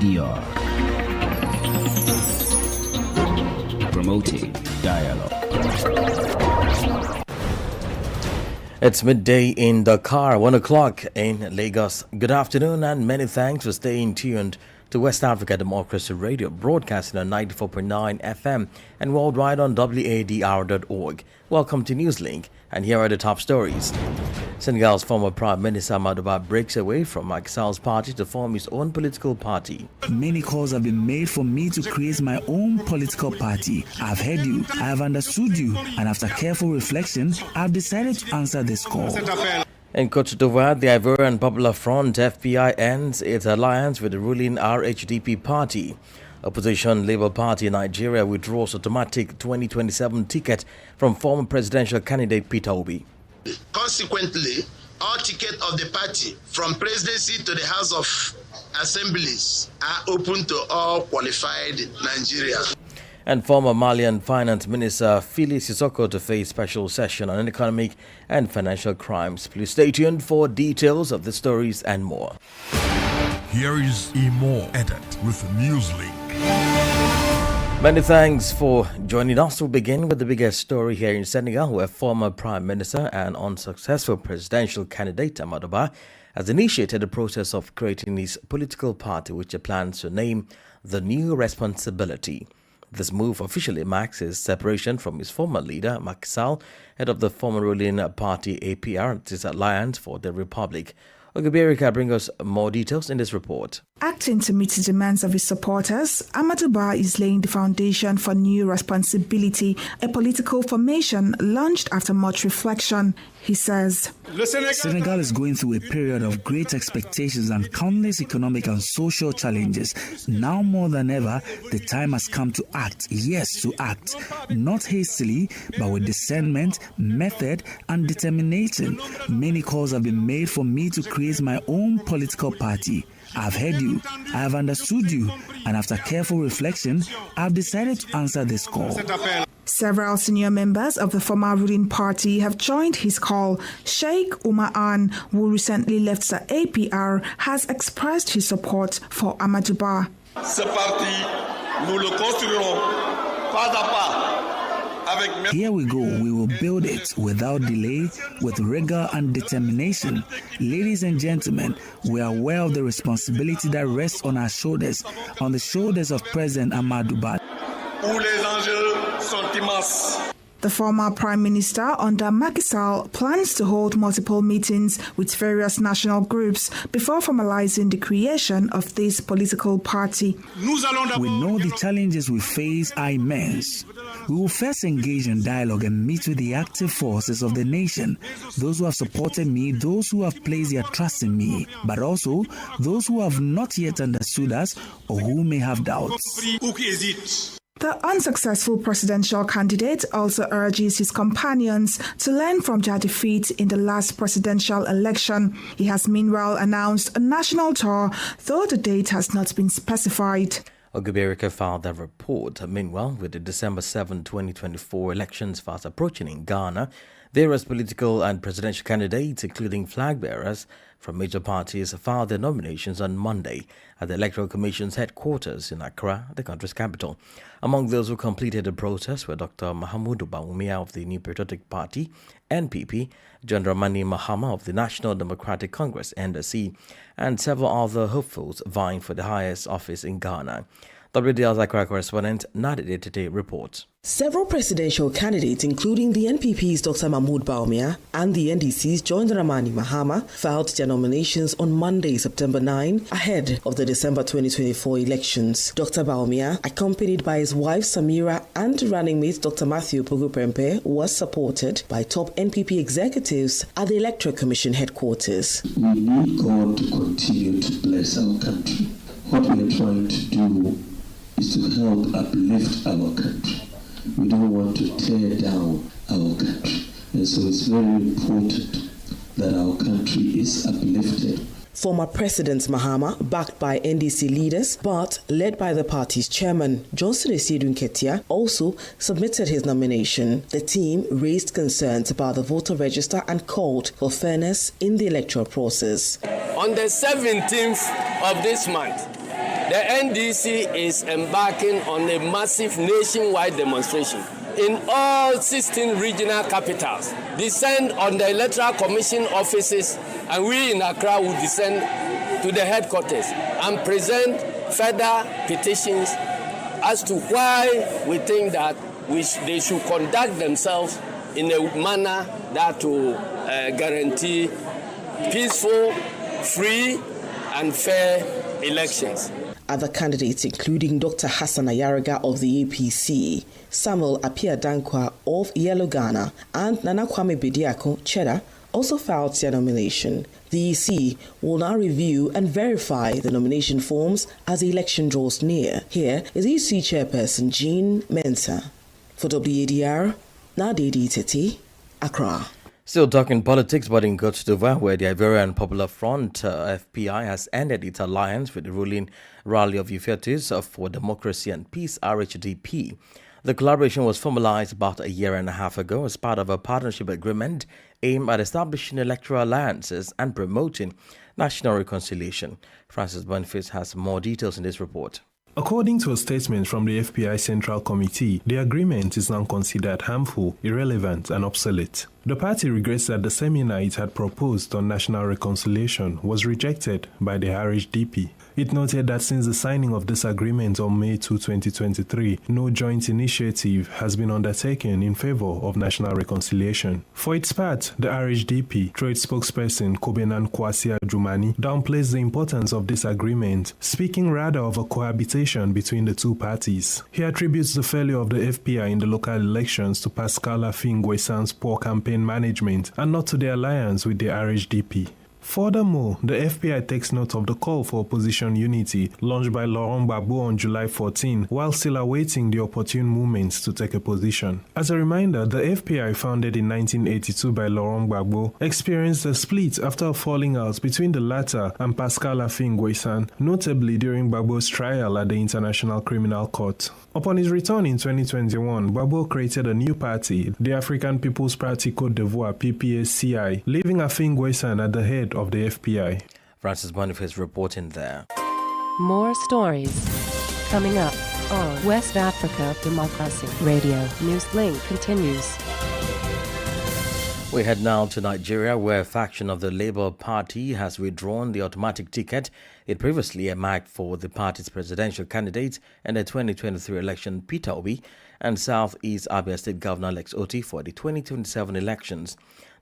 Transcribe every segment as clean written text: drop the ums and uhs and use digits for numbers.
ADR. Promoting dialogue. It's midday in Dakar, 1 o'clock in Lagos. Good afternoon and many thanks for staying tuned to West Africa Democracy Radio, broadcasting on 94.9 FM and worldwide on wadr.org. Welcome to Newslink, and here are the top stories. Senegal's former Prime Minister Amadou Ba breaks away from Macky Sall's party to form his own political party. Many calls have been made for me to create my own political party. I've heard you, I have understood you, and after careful reflection, I've decided to answer this call. In Côte d'Ivoire, the Ivorian Popular Front (FPI) ends its alliance with the ruling RHDP party. Opposition Labour Party in Nigeria withdraws automatic 2027 ticket from former presidential candidate Peter Obi. Consequently, all tickets of the party from presidency to the House of Assemblies are open to all qualified Nigerians. And former Malian Finance Minister Fili Sissoko to face special session on economic and financial crimes. Please stay tuned for details of the stories and more. Here is Imo Edit with Newslink. Many thanks for joining us. We'll begin with the biggest story here in Senegal, where former Prime Minister and unsuccessful presidential candidate Amadou Ba has initiated the process of creating his political party, which he plans to name the New Responsibility. This move officially marks his separation from his former leader, Macky Sall, head of the former ruling party APR, and his Alliance for the Republic. Oguberika brings us more details in this report. Acting to meet the demands of his supporters, Amadou Ba is laying the foundation for New Responsibility, a political formation launched after much reflection. He says, Senegal is going through a period of great expectations and countless economic and social challenges. Now more than ever, the time has come to act. Yes, to act. Not hastily, but with discernment, method, and determination. Many calls have been made for me to create my own political party. I've heard you, I have understood you, and after careful reflection, I've decided to answer this call. Several senior members of the former ruling party have joined his call. Sheikh Oumar Anne, who recently left the APR, has expressed his support for Amadou Ba. Ce parti, nous le construirons pas à pas. Here we go, we will build it without delay, with rigor and determination. Ladies and gentlemen, we are aware of the responsibility that rests on our shoulders, on the shoulders of President Amadou Ba. The former Prime Minister under Macky Sall plans to hold multiple meetings with various national groups before formalizing the creation of this political party. We know the challenges we face are immense. We will first engage in dialogue and meet with the active forces of the nation, those who have supported me, those who have placed their trust in me, but also those who have not yet understood us or who may have doubts. The unsuccessful presidential candidate also urges his companions to learn from their defeat in the last presidential election. He has meanwhile announced a national tour, though the date has not been specified. Oguberika filed that report. Meanwhile, with the December 7, 2024 elections fast approaching in Ghana, various political and presidential candidates, including flag bearers from major parties, filed their nominations on Monday at the Electoral Commission's headquarters in Accra, the country's capital. Among those who completed the process were Dr. Mahamudu Bawumia of the New Patriotic Party, NPP, John Dramani Mahama of the National Democratic Congress, NDC, and several other hopefuls vying for the highest office in Ghana. WDL's Accra correspondent Nadide Tete reports. Several presidential candidates, including the NPP's Dr. Mahmoud Bawumia and the NDC's John Dramani Mahama, filed their nominations on Monday, September 9, ahead of the December 2024 elections. Dr. Bawumia, accompanied by his wife Samira and running mate Dr. Matthew Pogu-Prempeh, was supported by top NPP executives at the Electoral Commission headquarters. We need God to continue to bless our country. What we are trying to do is to help uplift our country. We don't want to tear down our country. And so it's very important that our country is uplifted. Former President Mahama, backed by NDC leaders, but led by the party's chairman, Johnson Esiedun Ketia, also submitted his nomination. The team raised concerns about the voter register and called for fairness in the electoral process. On the 17th of this month, the NDC is embarking on a massive nationwide demonstration in all 16 regional capitals. Descend on the Electoral Commission offices, and we in Accra will descend to the headquarters and present further petitions as to why we think that they should conduct themselves in a manner that will guarantee peaceful, free, and fair elections. Other candidates, including Dr. Hassan Ayariga of the APC, Samuel Appiah-Dankwa of Yellow Ghana, and Nana Kwame Bediako, Cheddar, also filed their nomination. The EC will now review and verify the nomination forms as the election draws near. Here is EC Chairperson Jean Mensah. For WADR, Nadedi Tete, Accra. Still talking politics, but in Côte d'Ivoire, where the Ivorian Popular Front, FPI, has ended its alliance with the ruling Rally of Youths for Democracy and Peace, RHDP. The collaboration was formalized about a year and a half ago as part of a partnership agreement aimed at establishing electoral alliances and promoting national reconciliation. Francis Boniface has more details in this report. According to a statement from the FPI Central Committee, the agreement is now considered harmful, irrelevant, and obsolete. The party regrets that the seminar it had proposed on national reconciliation was rejected by the RHDP. It noted that since the signing of this agreement on May 2, 2023, no joint initiative has been undertaken in favor of national reconciliation. For its part, the RHDP trade spokesperson Kobenan Kwasi Adjumani downplays the importance of this agreement, speaking rather of a cohabitation between the two parties. He attributes the failure of the FPI in the local elections to Pascal Affi-N'Guessan's poor campaign management and not to the alliance with the RHDP. Furthermore, the FPI takes note of the call for opposition unity launched by Laurent Gbagbo on July 14, while still awaiting the opportune moments to take a position. As a reminder, the FPI, founded in 1982 by Laurent Gbagbo, experienced a split after a falling out between the latter and Pascal Affi-N'Guessan, notably during Gbagbo's trial at the International Criminal Court. Upon his return in 2021, Gbagbo created a new party, the African People's Party Côte d'Ivoire (PPACI), leaving Affi-N'Guessan at the head of the FPI. Francis Boniface reporting there. More stories coming up on West Africa Democracy Radio. Newslink continues. We head now to Nigeria, where a faction of the Labour Party has withdrawn the automatic ticket it previously earmarked for the party's presidential candidate in the 2023 election, Peter Obi, and Southeast Abia State Governor Alex Otti for the 2027 elections.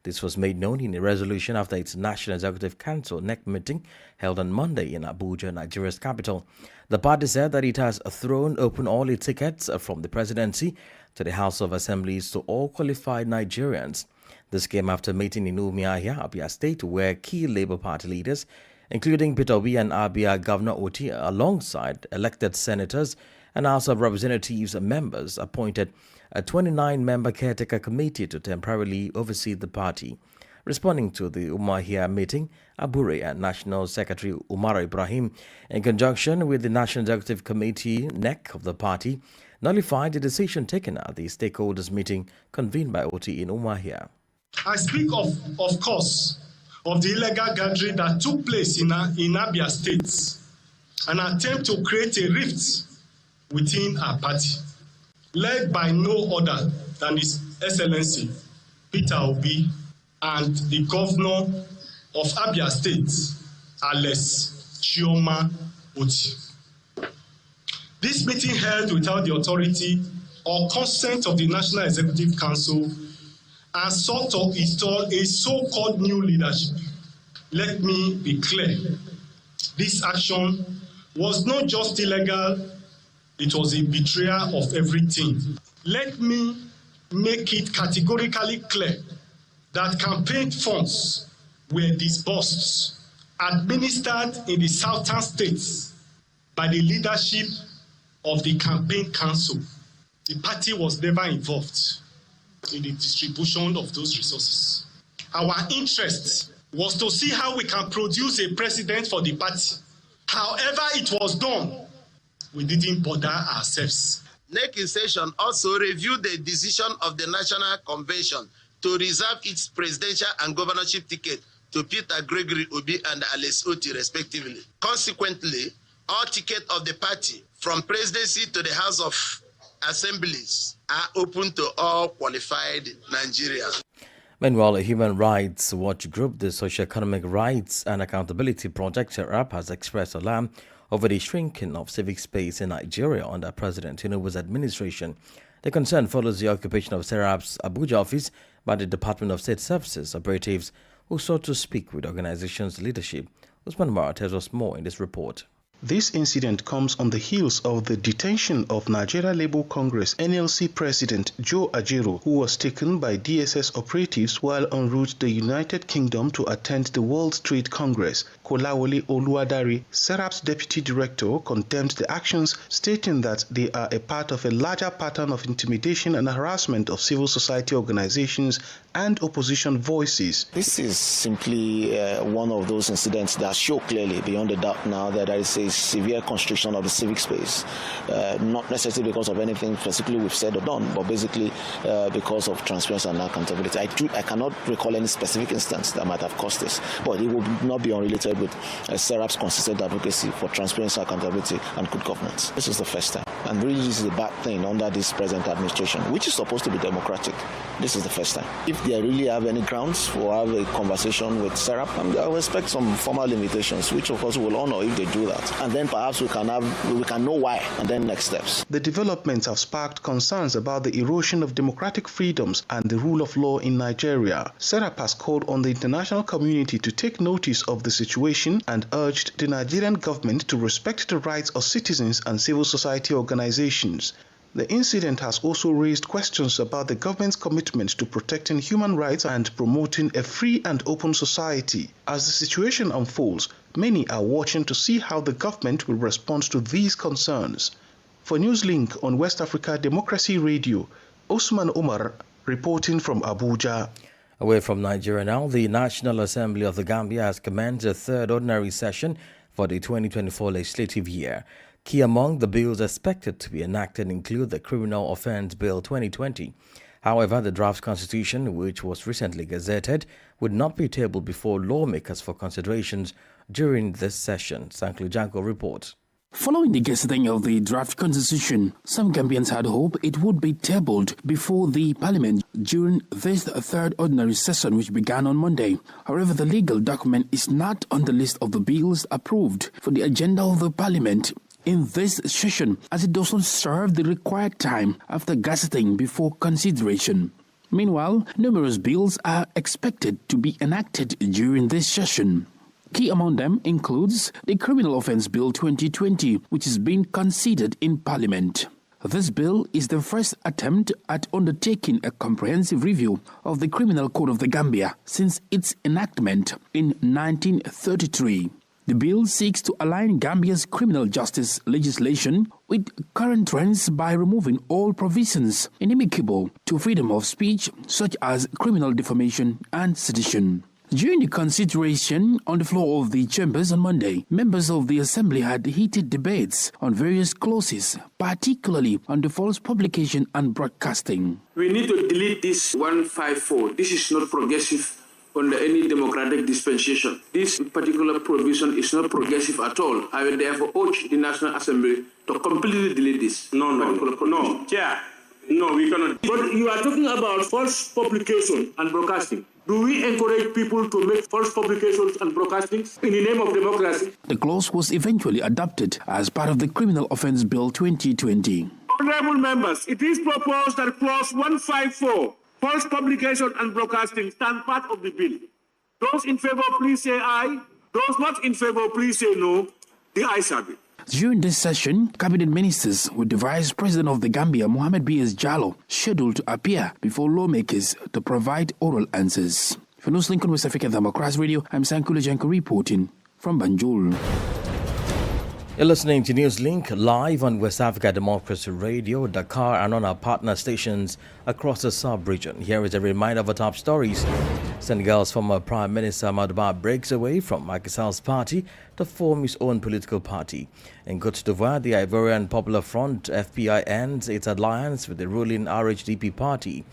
This was made known in a resolution after its National Executive Council NEC meeting held on Monday in Abuja, Nigeria's capital. The party said that it has thrown open all its tickets from the presidency to the House of Assemblies to all qualified Nigerians. This came after meeting in Umuahia, Abia State, where key Labour Party leaders, including Peter Obi and Abia Governor Otti, alongside elected senators and House of Representatives members, appointed a 29-member caretaker committee to temporarily oversee the party. Responding to the Umuahia meeting, Abure and National Secretary Umar Ibrahim, in conjunction with the National Executive Committee (NEC) of the party, nullified the decision taken at the stakeholders meeting convened by Otti in Umuahia. I speak of course, of the illegal gathering that took place in Abia State, an attempt to create a rift within our party, led by no other than His Excellency Peter Obi and the Governor of Abia State, Alex Chioma Otti. This meeting held without the authority or consent of the National Executive Council and sought to install a so-called new leadership. Let me be clear. This action was not just illegal, it was a betrayal of everything. Let me make it categorically clear that campaign funds were disbursed, administered in the southern states by the leadership of the campaign council. The party was never involved in the distribution of those resources. Our interest was to see how we can produce a president for the party. However it was done, we didn't bother ourselves. NEC in session also reviewed the decision of the National Convention to reserve its presidential and governorship ticket to Peter Gregory Obi and Alex Otti, respectively. Consequently, all tickets of the party from presidency to the House of Assemblies are open to all qualified Nigerians. Meanwhile, a human rights watch group, the Socio-Economic Rights and Accountability Project, SERAP, has expressed alarm over the shrinking of civic space in Nigeria under President Tinubu's administration. The concern follows the occupation of SERAP's Abuja office by the Department of State Services operatives who sought to speak with the organization's leadership. Usman Mara tells us more in this report. This incident comes on the heels of the detention of Nigeria Labour Congress NLC President Joe Ajaero, who was taken by DSS operatives while en route to the United Kingdom to attend the World Trade Congress. Kolawole Oluwadare, SERAP's deputy director, condemned the actions, stating that they are a part of a larger pattern of intimidation and harassment of civil society organizations and opposition voices. This is simply one of those incidents that show clearly beyond a doubt now that there is a severe constriction of the civic space, not necessarily because of anything specifically we've said or done, but basically because of transparency and accountability. I cannot recall any specific instance that might have caused this, but it will not be unrelated with SERAP's consistent advocacy for transparency, accountability, and good governance. This is the first time, and really this is a bad thing under this present administration, which is supposed to be democratic. This is the first time. If they really have any grounds for have a conversation with SERAP, I will expect some formal invitations, which of course we will honor if they do that. And then perhaps we can know why, and then next steps. The developments have sparked concerns about the erosion of democratic freedoms and the rule of law in Nigeria. SERAP has called on the international community to take notice of the situation and urged the Nigerian government to respect the rights of citizens and civil society organizations. The incident has also raised questions about the government's commitment to protecting human rights and promoting a free and open society. As the situation unfolds, many are watching to see how the government will respond to these concerns. For Newslink on West Africa Democracy Radio, Osman Omar reporting from Abuja. Away from Nigeria now, the National Assembly of the Gambia has commenced a third ordinary session for the 2024 legislative year. Key among the bills expected to be enacted include the Criminal Offence Bill 2020. However, the draft constitution, which was recently gazetted, would not be tabled before lawmakers for considerations during this session. Sanklu Janko reports. Following the gazetting of the draft constitution, some Gambians had hoped it would be tabled before the parliament during this third ordinary session, which began on Monday. However, the legal document is not on the list of the bills approved for the agenda of the parliament in this session, as it does not serve the required time after gazetting before consideration. Meanwhile, numerous bills are expected to be enacted during this session. Key among them includes the Criminal Offence Bill 2020, which is being considered in Parliament. This bill is the first attempt at undertaking a comprehensive review of the Criminal Code of the Gambia since its enactment in 1933. The bill seeks to align Gambia's criminal justice legislation with current trends by removing all provisions inimical to freedom of speech, such as criminal defamation and sedition. During the consideration on the floor of the chambers on Monday, members of the Assembly had heated debates on various clauses, particularly on the false publication and broadcasting. We need to delete this 154. This is not progressive under any democratic dispensation. This particular provision is not progressive at all. I will therefore urge the National Assembly to completely delete this. No, Chair. No, we cannot. But you are talking about false publication and broadcasting. Do we encourage people to make false publications and broadcasting in the name of democracy? The clause was eventually adopted as part of the Criminal Offence Bill 2020. Honorable members, it is proposed that clause 154, false publication and broadcasting, stand part of the bill. Those in favor, please say aye. Those not in favor, please say no. The ayes have it. During this session, cabinet ministers with the Vice President of the Gambia, Mohamed B.S. Jallow, scheduled to appear before lawmakers to provide oral answers. For Newslink on West Africa Democracy Radio, I'm Sankula Janko reporting from Banjul. You're listening to Newslink live on West Africa Democracy Radio, Dakar, and on our partner stations across the sub-region. Here is a reminder of our top stories. Senegal's former Prime Minister Amadou Ba breaks away from Macky Sall's party to form his own political party. In Côte d'Ivoire, the Ivorian Popular Front, FPI, ends its alliance with the ruling RHDP party.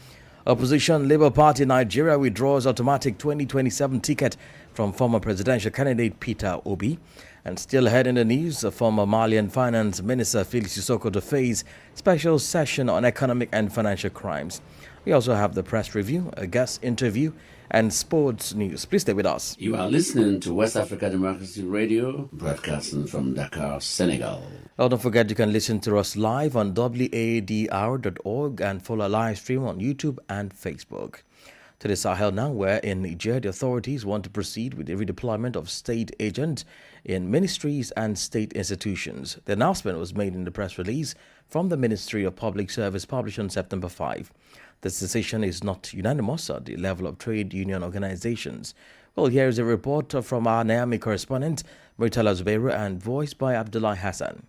Opposition Labour Party Nigeria withdraws automatic 2027 ticket from former presidential candidate Peter Obi. And still ahead in the news, the former Malian Finance Minister Felix Sissoko to face special session on economic and financial crimes. We also have the press review, a guest interview, and sports news. Please stay with us. You are listening to West Africa Democracy Radio, broadcasting from Dakar, Senegal. Oh, don't forget you can listen to us live on wadr.org and follow our live stream on YouTube and Facebook. To the Sahel now, where in Niger, the authorities want to proceed with the redeployment of state agents in ministries and state institutions. The announcement was made in the press release from the Ministry of Public Service published on September 5. This decision is not unanimous at the level of trade union organizations. Well, here is a report from our Niamey correspondent, Murtala Zubairu, and voiced by Abdullah Hassan.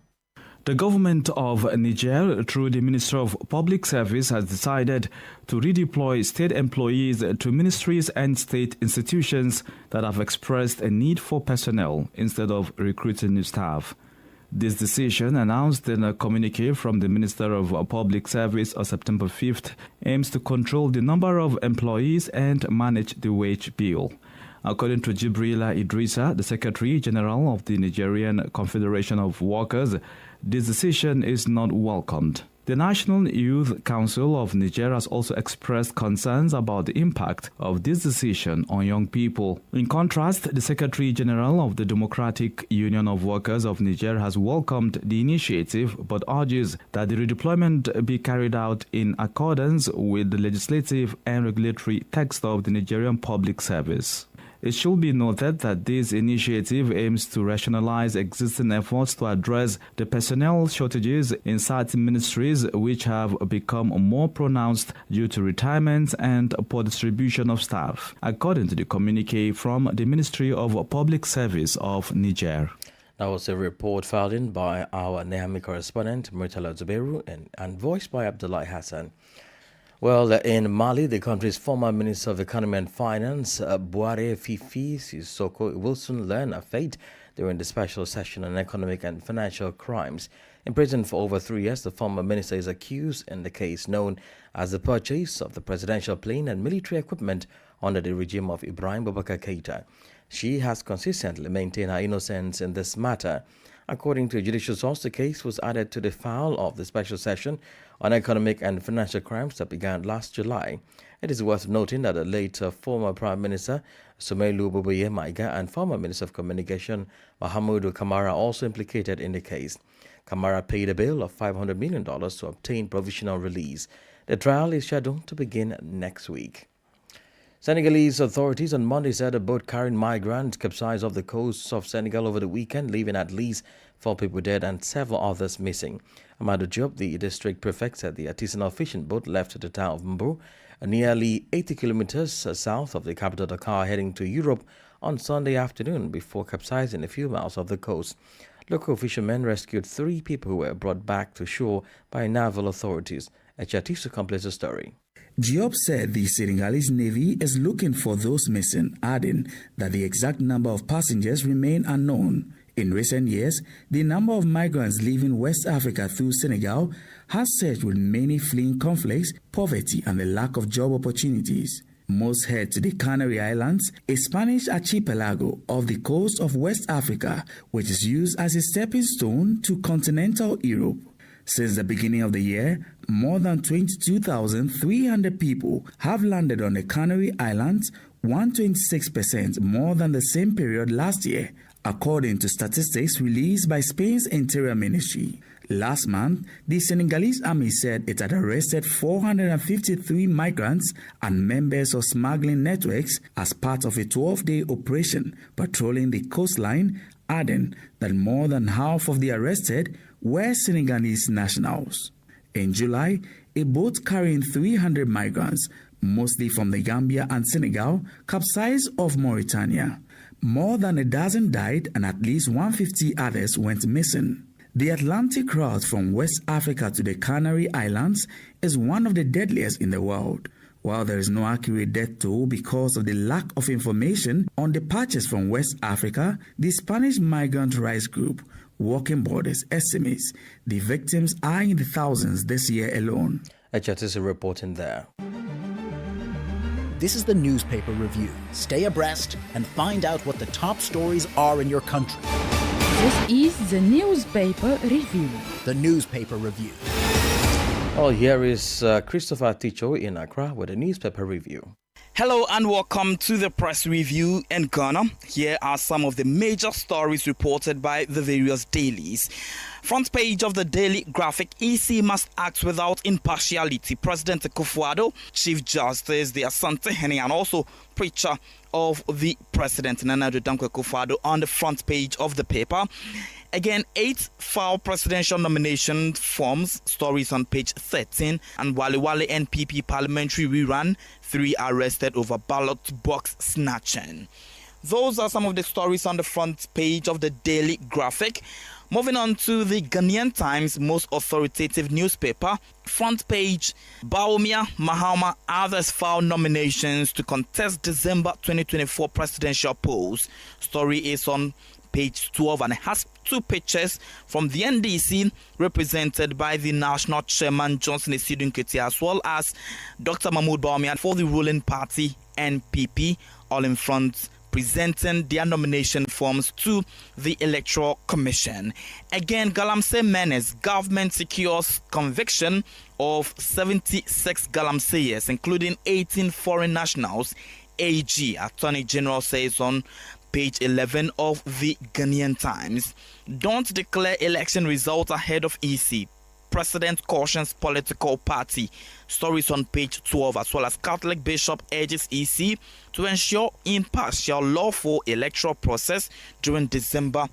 The government of Niger, through the Ministry of Public Service, has decided to redeploy state employees to ministries and state institutions that have expressed a need for personnel instead of recruiting new staff. This decision, announced in a communique from the Minister of Public Service on September 5th, aims to control the number of employees and manage the wage bill. According to Jibrila Idrissa, the Secretary General of the Nigerian Confederation of Workers, this decision is not welcomed. The National Youth Council of Niger has also expressed concerns about the impact of this decision on young people. In contrast, the Secretary General of the Democratic Union of Workers of Niger has welcomed the initiative but urges that the redeployment be carried out in accordance with the legislative and regulatory text of the Nigerian Public Service. It should be noted that this initiative aims to rationalize existing efforts to address the personnel shortages in certain ministries which have become more pronounced due to retirements and poor distribution of staff, according to the communique from the Ministry of Public Service of Niger. That was a report filed in by our Niamey correspondent, Murtala Zubairu, and voiced by Abdullah Hassan. Well, in Mali, the country's former Minister of Economy and Finance, Boare Fifi Sissoko Wilson, learned a fate during the special session on economic and financial crimes. In prison for over 3 years, the former minister is accused in the case known as the purchase of the presidential plane and military equipment under the regime of Ibrahim Boubacar Keïta. She has consistently maintained her innocence in this matter. According to a judicial source, the case was added to the file of the special session on economic and financial crimes that began last July. It is worth noting that the late former Prime Minister Soumeylou Boubouye Maïga and former Minister of Communication Mahamoudou Kamara also implicated in the case. Kamara paid a bill of $500 million to obtain provisional release. The trial is scheduled to begin next week. Senegalese authorities on Monday said a boat carrying migrants capsized off the coast of Senegal over the weekend, leaving at least 4 people dead and several others missing. Amadou Diop, the district prefect, said the artisanal fishing boat left the town of Mbou, nearly 80 kilometers south of the capital Dakar, heading to Europe on Sunday afternoon before capsizing a few miles off the coast. Local fishermen rescued 3 people who were brought back to shore by naval authorities. Echatisu completes the story. Diop said the Senegalese Navy is looking for those missing, adding that the exact number of passengers remain unknown. In recent years, the number of migrants leaving West Africa through Senegal has surged, with many fleeing conflicts, poverty, and the lack of job opportunities. Most head to the Canary Islands, a Spanish archipelago off the coast of West Africa, which is used as a stepping stone to continental Europe. Since the beginning of the year, more than 22,300 people have landed on the Canary Islands, 126% more than the same period last year, according to statistics released by Spain's Interior Ministry. Last month, the Senegalese army said it had arrested 453 migrants and members of smuggling networks as part of a 12-day operation patrolling the coastline, adding that more than half of the arrested were Senegalese nationals. In July, a boat carrying 300 migrants, mostly from the Gambia and Senegal, capsized off Mauritania. More than a dozen died and at least 150 others went missing. The Atlantic route from West Africa to the Canary Islands is one of the deadliest in the world. While there is no accurate death toll because of the lack of information on departures from West Africa, the Spanish migrant rights group Walking Borders estimates the victims are in the thousands this year alone. HTS reporting there. This is the newspaper review. Stay abreast and find out what the top stories are in your country. This is the newspaper review. The newspaper review. Oh, here is Christopher Ticho in Accra with a newspaper review. Hello and welcome to the press review in Ghana. Here are some of the major stories reported by the various dailies. Front page of the Daily Graphic, EC must act without impartiality. President Akufo-Addo, Chief Justice the Asante Hene, and also preacher of the President Nana Addo Dankwa Akufo-Addo on the front page of the paper. Again, 8 file presidential nomination forms, stories on page 13, and Wale NPP parliamentary rerun, 3 arrested over ballot box snatching. Those are some of the stories on the front page of the Daily Graphic. Moving on to the Ghanaian Times, most authoritative newspaper. Front page, Bawumia, Mahama, others file nominations to contest December 2024 presidential polls. Story is on page 12 and it has 2 pictures from the NDC represented by the National Chairman Johnson Esidu Nketia as well as Dr. Mahmoud Bawumia for the ruling party NPP, all in front presenting their nomination forms to the Electoral Commission. Again, Galamsey menace, government secures conviction of 76 Galamseyers, including 18 foreign nationals. AG, Attorney General says on page 11 of the Ghanaian Times. Don't declare election results ahead of EC. President cautions political party. Stories on page 12, as well as Catholic Bishop urges EC to ensure impartial lawful electoral process during December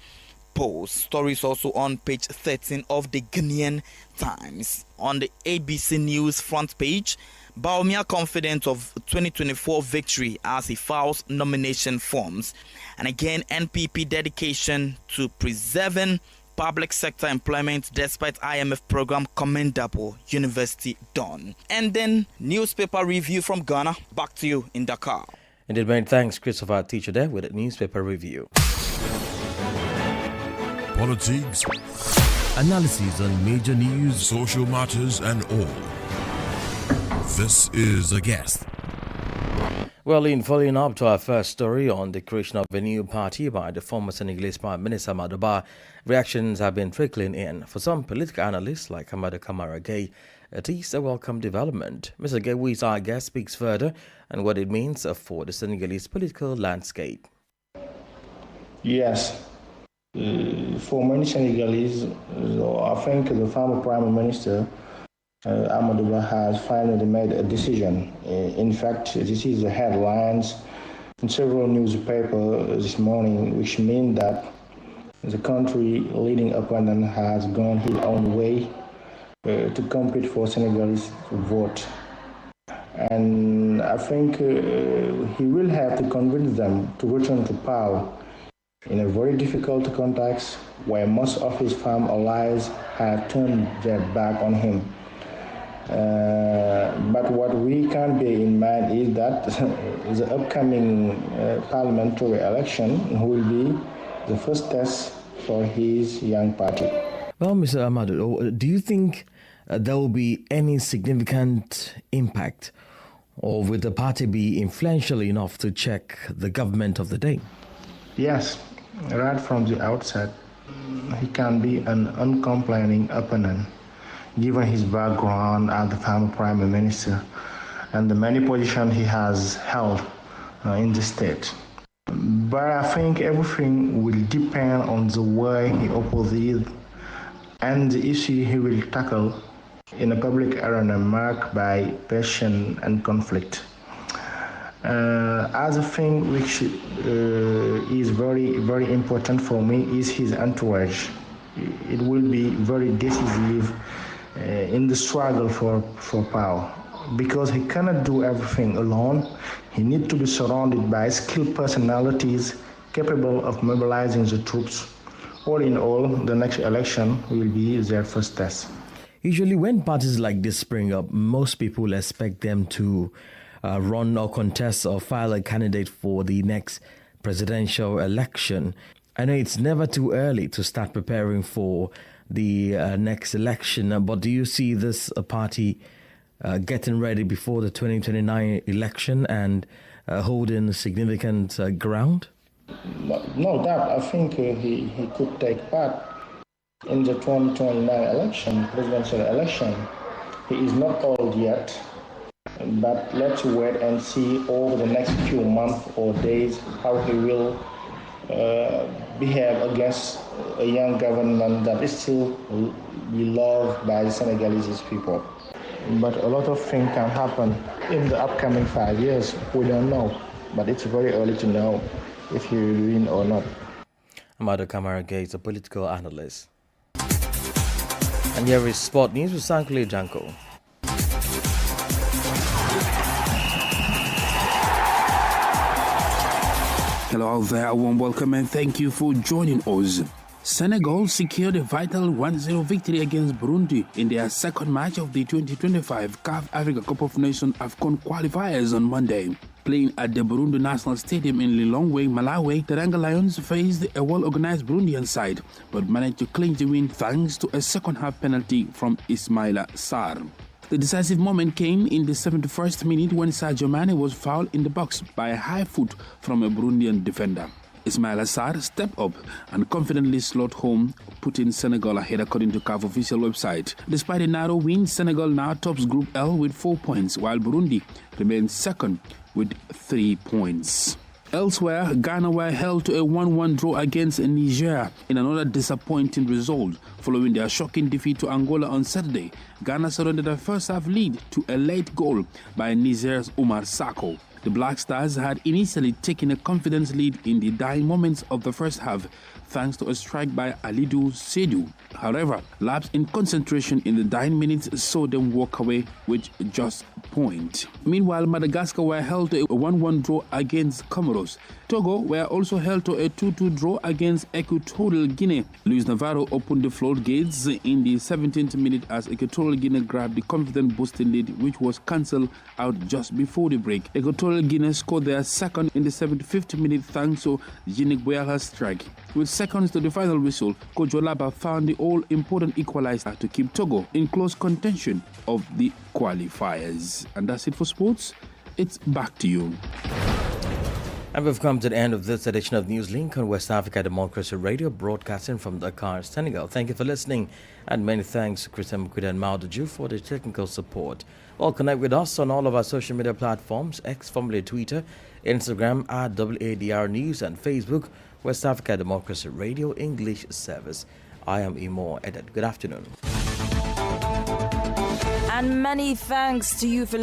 polls. Stories also on page 13 of the Ghanaian Times. On the ABC News front page, Bawumia confident of 2024 victory as he files nomination forms. And again, NPP dedication to preserving public sector employment despite IMF program commendable, University done. And then newspaper review from Ghana. Back to you in Dakar. Indeed, many thanks, Christopher Teacher there with a newspaper review. Politics, analysis on major news, social matters, and all. This is A Guest. Well, in following up to our first story on the creation of a new party by the former Senegalese Prime Minister Amadou Ba, reactions have been trickling in. For some political analysts like Amadou Kamara Gay, it is a welcome development. Mr. Gay, who is our guest, speaks further on what it means for the Senegalese political landscape. Yes. For many Senegalese, I think the former Prime Minister Amadou Ba has finally made a decision. In fact, this is the headlines in several newspapers this morning, which mean that the country leading opponent has gone his own way to compete for Senegalese vote. And I think he will have to convince them to return to power in a very difficult context where most of his farm allies have turned their back on him. But what we can bear in mind is that the upcoming parliamentary election will be the first test for his young party. Well, Mr. Amadou, do you think there will be any significant impact, or will the party be influential enough to check the government of the day? Yes, right from the outset, he can be an uncomplaining opponent, given his background as the former Prime Minister and the many positions he has held in the state. But I think everything will depend on the way he opposes and the issue he will tackle in a public arena marked by passion and conflict. Other thing which is very, very important for me is his entourage. It will be very decisive in the struggle for power, because he cannot do everything alone. He needs to be surrounded by skilled personalities capable of mobilizing the troops. All in all, the next election will be their first test. Usually when parties like this spring up, most people expect them to run or contest or file a candidate for the next presidential election. I know it's never too early to start preparing for the next election, but do you see this party getting ready before the 2029 election and holding significant ground? But no doubt, I think he could take part in the 2029 presidential election. He is not old yet, but let's wait and see over the next few months or days how he will behave against a young government that is still beloved by the Senegalese people. But a lot of things can happen in the upcoming 5 years. We don't know, but it's very early to know if he will win or not. Amado Kamarage is a political analyst. And here is Sport News with Sankule Janko. Hello out there, a warm welcome and thank you for joining us. Senegal secured a vital 1-0 victory against Burundi in their second match of the 2025 CAF Africa Cup of Nations AFCON qualifiers on Monday. Playing at the Burundi National Stadium in Lilongwe, Malawi, the Teranga Lions faced a well-organized Burundian side but managed to clinch the win thanks to a second-half penalty from Ismaila Sarr. The decisive moment came in the 71st minute when Sadio Mane was fouled in the box by a high foot from a Burundian defender. Ismaila Sarr stepped up and confidently slot home, putting Senegal ahead according to CAF official website. Despite a narrow win, Senegal now tops Group L with 4 points, while Burundi remains second with 3 points. Elsewhere, Ghana were held to a 1-1 draw against Niger in another disappointing result. Following their shocking defeat to Angola on Saturday, Ghana surrendered a first-half lead to a late goal by Niger's Umar Sako. The Black Stars had initially taken a confidence lead in the dying moments of the first half, thanks to a strike by Alidou Seydou. However, lapse in concentration in the dying minutes saw them walk away with just a point. Meanwhile, Madagascar were held to a 1-1 draw against Comoros. Togo were also held to a 2-2 draw against Equatorial Guinea. Luis Navarro opened the floodgates in the 17th minute as Equatorial Guinea grabbed the confidence-boosting lead, which was cancelled out just before the break. Equatorial Guinea scored their second in the 75th minute thanks to Yannick Boyala's strike. With seconds to the final whistle, Kojo Laba found the all-important equalizer to keep Togo in close contention of the qualifiers. And that's it for sports. It's back to you. And we've come to the end of this edition of Newslink on West Africa Democracy Radio, broadcasting from Dakar, Senegal. Thank you for listening, and many thanks to Christian Mkwida and Maudoju for the technical support. Well, connect with us on all of our social media platforms, X, formerly Twitter, Instagram at WADR News, and Facebook, West Africa Democracy Radio English Service. I am Imo Edet. Good afternoon. And many thanks to you for